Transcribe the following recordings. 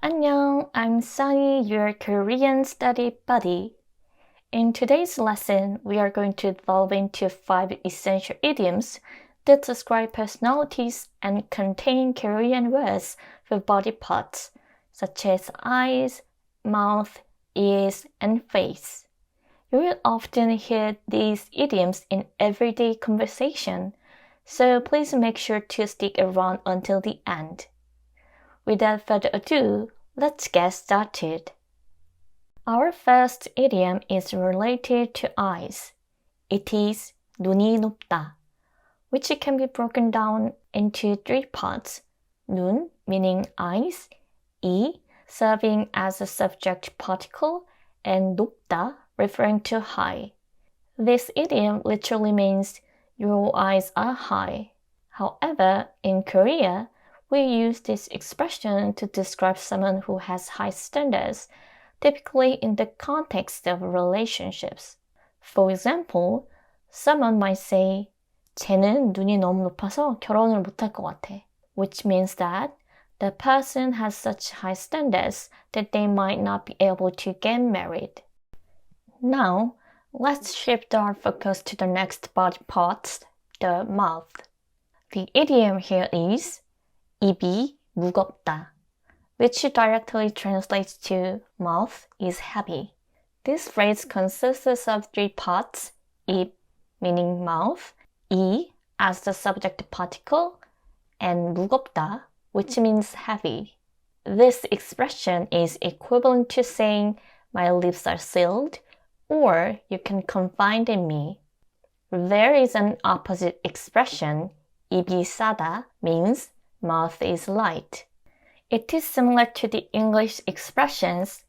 안녕, I'm Sunny, your Korean study buddy. In today's lesson, we are going to delve into 5 essential idioms that describe personalities and contain Korean words for body parts, such as eyes, mouth, ears, and face. You will often hear these idioms in everyday conversation, so please make sure to stick around until the end. Without further ado, let's get started. Our first idiom is related to eyes. It is 눈이 높다, which can be broken down into 3 parts. 눈, meaning eyes, 이, serving as a subject particle, and 높다, referring to high. This idiom literally means your eyes are high. However, in Korea, we use this expression to describe someone who has high standards, typically in the context of relationships. For example, someone might say, 쟤는 눈이 너무 높아서 결혼을 못할 것 같아, which means that the person has such high standards that they might not be able to get married. Now, let's shift our focus to the next body part, the mouth. The idiom here is 입이 무겁다, which directly translates to mouth is heavy. This phrase consists of 3 parts, 입, meaning mouth, 이, as the subject particle, and 무겁다, which means heavy. This expression is equivalent to saying, my lips are sealed, or you can confide in me. There is an opposite expression, 입이 싸다, means mouth is light. It is similar to the English expressions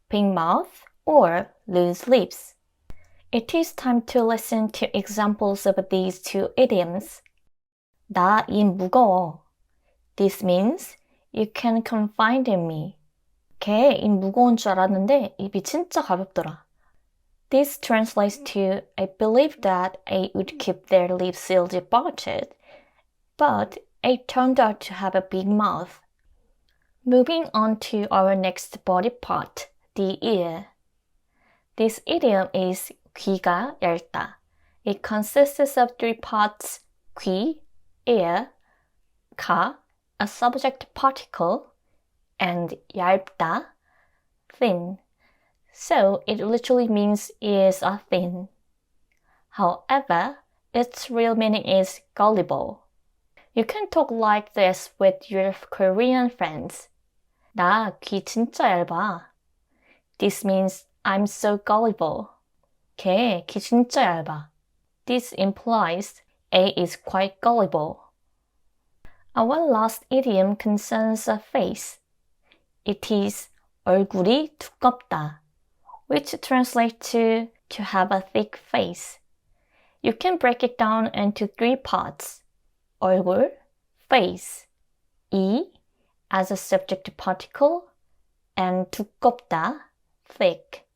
big mouth or loose lips. It is time to listen to examples of these 2 idioms. 나 입 무거워. This means you can confide in me. 걔 입 무거운 줄 알았는데 입이 진짜 가볍더라. This translates to I believe that A would keep their lips sealed about it, but A turned out to have a big mouth. Moving on to our next body part, the ear. This idiom is 귀가 얇다. It consists of 3 parts, 귀, ear, 가, a subject particle, and 얇다, thin. So it literally means ears are thin. However, its real meaning is gullible. You can talk like this with your Korean friends. 나 귀 진짜 얇아. This means I'm so gullible. 걔 귀 진짜 얇아. This implies A is quite gullible. Our last idiom concerns a face. It is 얼굴이 두껍다, which translates to have a thick face. You can break it down into 3 parts. 얼굴, face, 이, as a subject particle, and 두껍다, thick.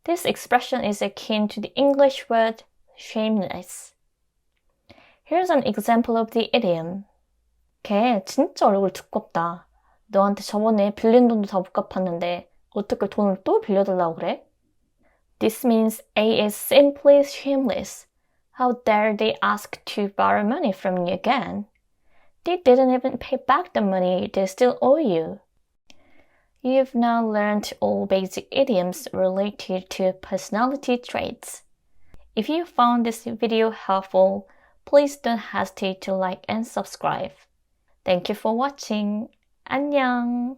This expression is akin to the English word shameless. Here's an example of the idiom. 걔 진짜 얼굴 두껍다. 너한테 저번에 빌린 돈도 다 못 갚았는데 어떻게 돈을 또 빌려달라고 그래? This means A is simply shameless. How dare they ask to borrow money from you again? They didn't even pay back the money they still owe you. You've now learned all basic idioms related to personality traits. If you found this video helpful, please don't hesitate to like and subscribe. Thank you for watching. 안녕!